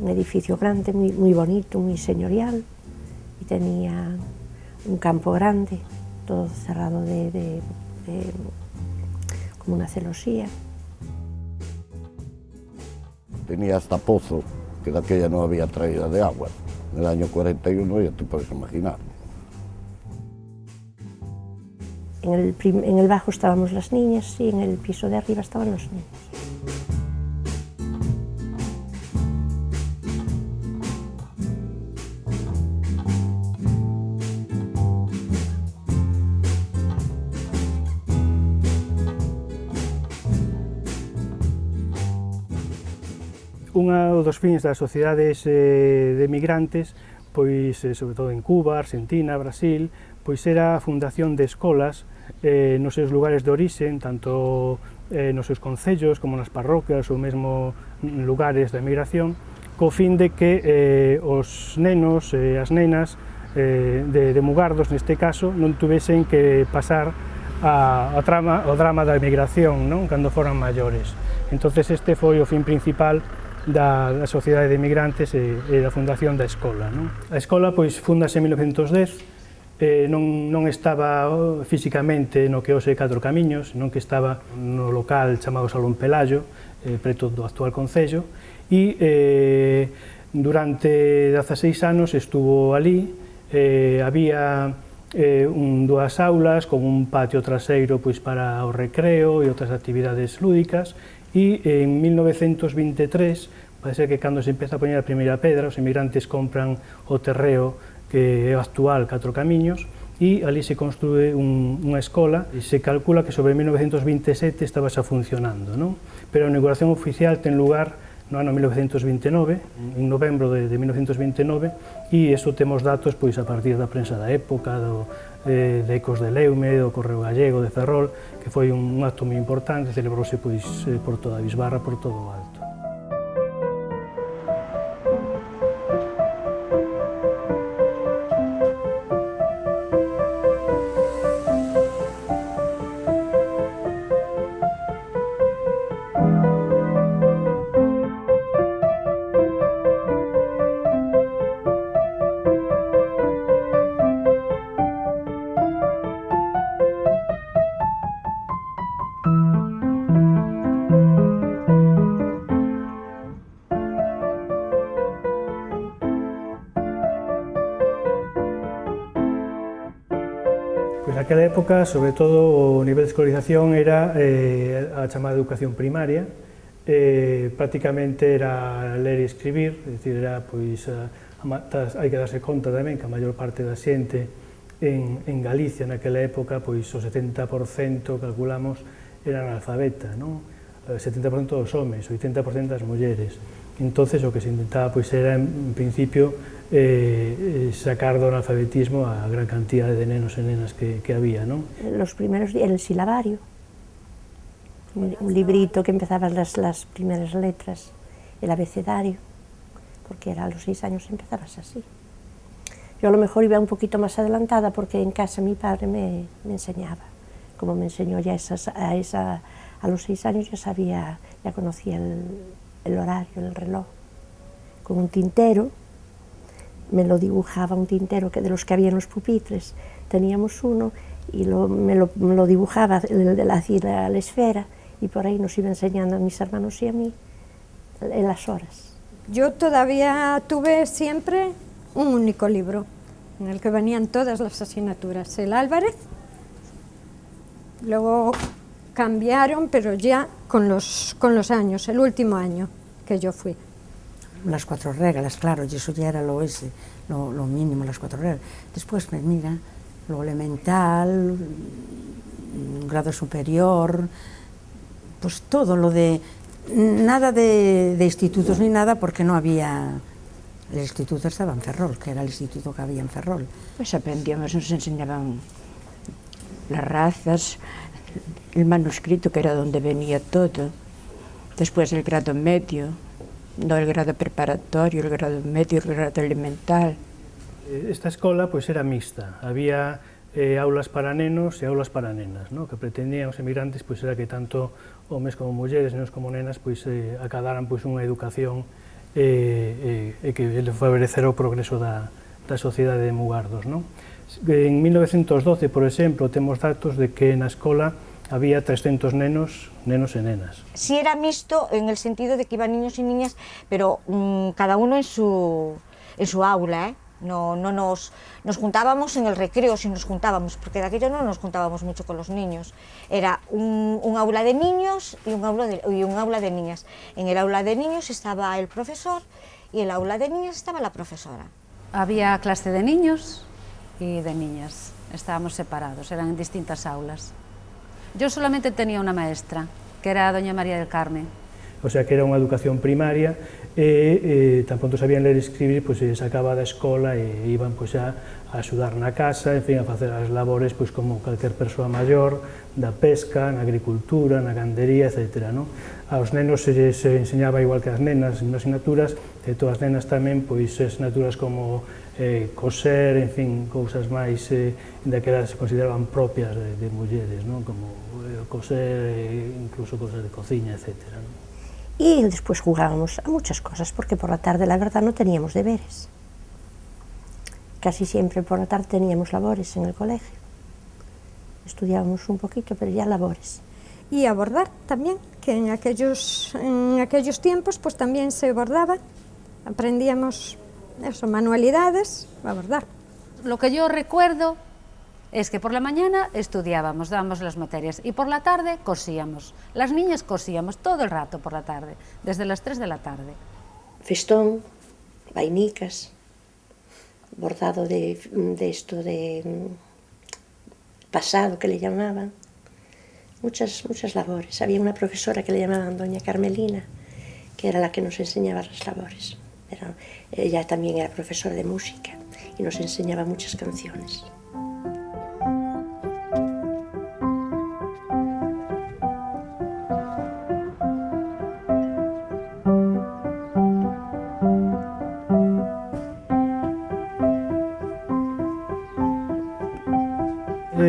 un edificio grande, muy bonito, muy señorial, y tenía un campo grande, todo cerrado como una celosía. Tenía hasta pozo, que de aquella no había traída de agua. En el año 41 ya te puedes imaginar. En el bajo estábamos las niñas y en el piso de arriba estaban los niños. Un dos fins das sociedades de migrantes, pois, sobre todo en Cuba, Argentina, Brasil, pois era a fundación de escolas nos seus lugares de orixen, tanto nos seus concellos como nas parroquias ou mesmo lugares de emigración, co fin de que os nenos e as nenas de Mugardos, neste caso, non tuvesen que pasar o drama da emigración, non? Cando foran maiores. Entonces este foi o fin principal da Sociedade de Migrantes e da fundación da escola. A escola pois fundase en 1910, non estaba físicamente no que hoxe Catro Camiños, non que estaba no local chamado Salón Pelayo, preto do actual concello, e durante 16 anos estuvo ali, había dúas aulas con un patio traseiro pois para o recreo e outras actividades lúdicas, e en 1923, parece que cando se empeza a poñer a primeira pedra, os emigrantes compran o terreo que é o actual Catro Camiños, e ali se construe unha escola, e se calcula que sobre 1927 estaba xa funcionando, non? Pero a inauguración oficial ten lugar no ano 1929, en novembro de 1929, e iso temos datos pois a partir da prensa da época, de Ecos de Leume, do Correo Gallego, de Ferrol, que foi un acto moi importante, celebrouse pois por toda a Bisbarra, por todo o Alto. Pois naquela época, sobre todo, o nivel de escolarización era a chamada educación primaria, prácticamente era ler e escribir, é dicir, era, pois, hai que darse conta tamén que a maior parte da xente en Galicia naquela época, pois o 70% calculamos era analfabeta, non? 70% dos homes, 80% das mulleres. Entonces o que se intentaba pois era, en principio, sacar do analfabetismo a gran cantidad de nenos e nenas que había, non? Los primeros días, el silabario, un librito que empezaba las primeras letras, el abecedario, porque era a los 6 años empezabas así. Yo a lo mejor iba un poquito más adelantada porque en casa mi padre me enseñaba, como me enseñó ya a los 6 años ya conocía el horario, el reloj, con un tintero, me lo dibujaba un tintero de los que había en los pupitres, teníamos uno y me lo dibujaba, hacía la esfera, y por ahí nos iba enseñando a mis hermanos y a mí en las horas. Yo todavía tuve siempre un único libro en el que venían todas las asignaturas, el Álvarez, luego cambiaron, pero ya con los años, el último año que yo fui. Las 4 reglas, claro, y eso ya era lo mínimo, las 4 reglas. Después, pues mira, lo elemental, un grado superior, pues todo lo de... Nada de institutos ni nada, porque no había... El instituto estaba en Ferrol, que era el instituto que había en Ferrol. Pues aprendíamos, nos enseñaban las razas, el manuscrito, que era donde venía todo, después el grado medio, no el grado preparatorio, el grado medio, el grado elemental. Esta escola pois era mixta, había aulas para nenos e aulas para nenas, no? Que pretendían os emigrantes pois era que tanto homes como mulleres, nenos como nenas, pois acadaran pois unha educación e que favorecerá o progreso da sociedade de Mugardos, non? En 1912, por exemplo, temos datos de que na escola había 300 nenos e nenas. Sí era mixto en el sentido de que iban niños y niñas, pero cada uno en su aula, ¿eh? No nos juntábamos en el recreo, si nos juntábamos, porque de aquello no nos juntábamos mucho con los niños. Era un aula de niños y un aula de niñas. En el aula de niños estaba el profesor y en el aula de niñas estaba la profesora. Había clase de niños y de niñas, estábamos separados, eran en distintas aulas. Yo solamente tenía una maestra, que era doña María del Carmen. O sea, que era unha educación primaria e tan pronto sabían ler e escribir, pois se sacaba da escola e iban pois a axudar na casa, en fin, a facer as labores pois como calquer persoa maior, da pesca, na agricultura, na gandería, etc. No? Aos nenos se enseñaba igual que as nenas, nas asignaturas, e todas as nenas tamén, pois asignaturas como coser, en fin, cousas máis daquelas se consideraban propias de mulleres, non? Como coser, incluso cousas de cociña, etc. ¿no? Y después jugábamos a muchas cosas, porque por la tarde, la verdad, no teníamos deberes. Casi siempre por la tarde teníamos labores en el colegio. Estudiábamos un poquito, pero ya labores. Y a bordar también, que en aquellos tiempos pues también se bordaba, aprendíamos eso, manualidades a bordar. Lo que yo recuerdo es que por la mañana estudiábamos, dábamos las materias y por la tarde cosíamos. Las niñas cosíamos todo el rato por la tarde, desde las 3 de la tarde. Festón, vainicas, bordado de esto de pasado que le llamaban, muchas labores. Había una profesora que le llamaban doña Carmelina, que era la que nos enseñaba las labores. Ella también era profesora de música y nos enseñaba muchas canciones.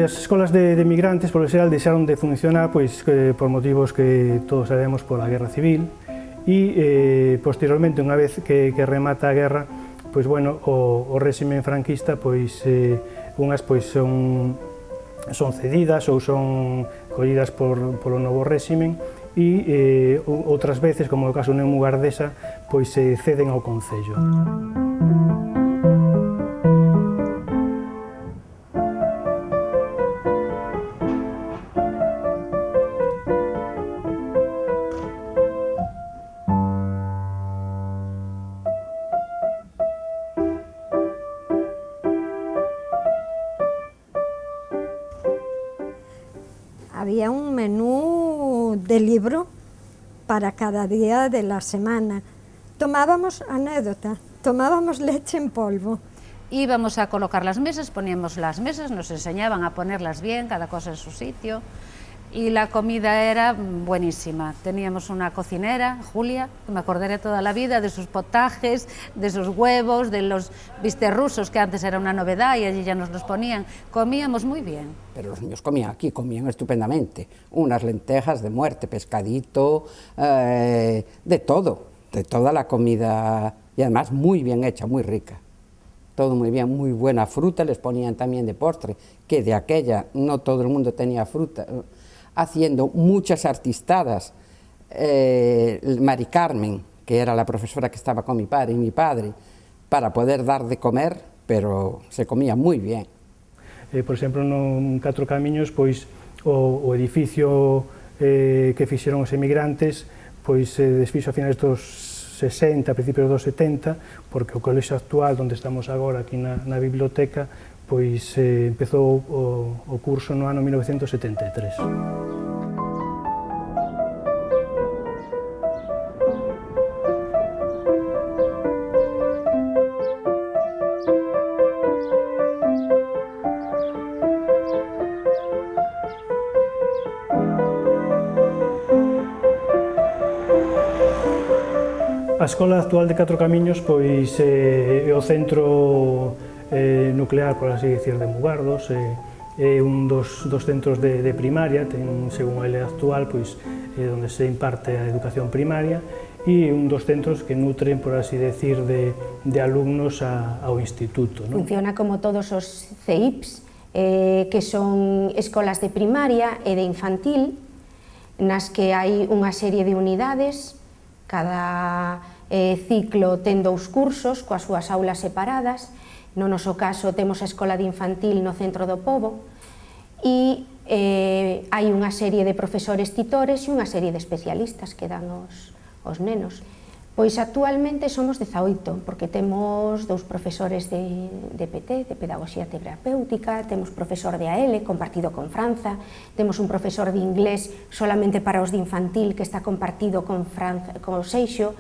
As escolas de migrantes, por xeral, deixaron de funcionar pois, por motivos que todos sabemos pola Guerra Civil e posteriormente, unha vez que remata a guerra, pois, bueno, o réxime franquista, pois, unhas pois, son cedidas ou son collidas polo novo réxime e outras veces, como no caso de Mugardesa, pois se ceden ao Concello. Había un menú de libro para cada día de la semana. Tomábamos anécdota, tomábamos leche en polvo. Íbamos a colocar las mesas, poníamos las mesas, nos enseñaban a ponerlas bien, cada cosa en su sitio. Y la comida era buenísima. Teníamos una cocinera, Julia, que me acordaré toda la vida de sus potajes, de sus huevos, de los bistecs rusos, que antes era una novedad y allí ya nos los ponían. Comíamos muy bien. Pero los niños comían aquí, comían estupendamente. Unas lentejas de muerte, pescadito, de todo, de toda la comida. Y además muy bien hecha, muy rica. Todo muy bien, muy buena fruta, les ponían también de postre, que de aquella no todo el mundo tenía fruta. Haciendo muchas artistadas, Mari Carmen, que era la profesora que estaba con mi padre, y mi padre, para poder dar de comer, pero se comía muy bien. Por exemplo, no Catro Camiños, pois, o edificio que fixeron os emigrantes, pois se desfixo a finais dos 60, a principios dos 70, porque o colexio actual, onde estamos agora, aquí na biblioteca, pois empezou o curso no ano 1973. A escola actual de Catro Camiños pois, é o centro nuclear, por así decir, de Mugardos, é un dos centros de primaria, ten, según a lei actual, pois, onde se imparte a educación primaria, e un dos centros que nutren, por así decir, de alumnos ao instituto, non? Funciona como todos os CEIPs, que son escolas de primaria e de infantil, nas que hai unha serie de unidades, cada ciclo ten 2 cursos coas súas aulas separadas. No noso caso temos a escola de infantil no centro do Pobo e hai unha serie de profesores titores e unha serie de especialistas que dan os nenos. Pois actualmente somos 18, porque temos 2 profesores de PT, de Pedagogía Terapéutica, temos profesor de AL compartido con Franza, temos un profesor de inglés solamente para os de infantil que está compartido con Seixo.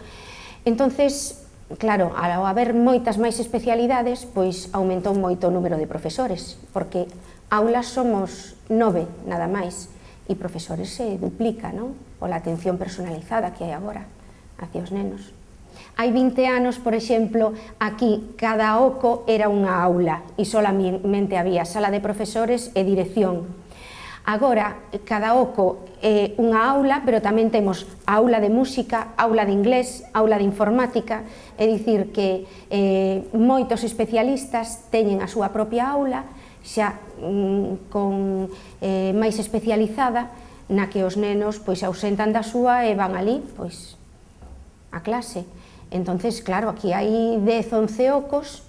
Entonces, claro, ao haber moitas máis especialidades, pois aumentou moito o número de profesores, porque aulas somos 9, nada máis, e profesores se duplica, non? Pola atención personalizada que hai agora hacia os nenos. Hai 20 anos, por exemplo, aquí cada oco era unha aula e solamente había sala de profesores e dirección. Agora, cada oco é unha aula, pero tamén temos aula de música, aula de inglés, aula de informática, é dicir que moitos especialistas teñen a súa propia aula, xa con máis especializada, na que os nenos pois se ausentan da súa e van ali, pois a clase. Entonces, claro, aquí hai 10, 11 ocos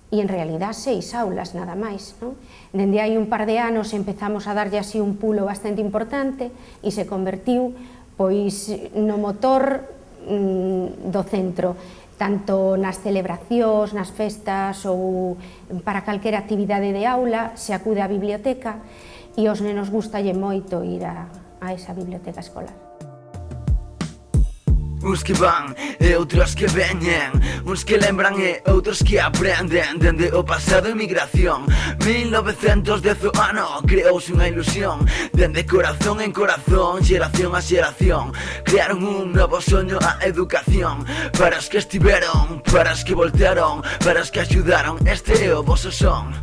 e en realidad 6 aulas nada máis, non? Dende hai un par de anos empezamos a darlle así un pulo bastante importante e se convertiu pois no motor do centro, tanto nas celebracións, nas festas ou para calquera actividade de aula se acude á biblioteca e aos nenos gustalle moito ir a esa biblioteca escolar. Uns que van e outros que veñen, uns que lembran e outros que aprenden. Dende o pasado en migración 1910 ano creouse unha ilusión. Dende corazón en corazón, xeración a xeración, crearon un novo soño a educación. Para os que estiveron, para os que voltearon, para os que axudaron, este é o voso son.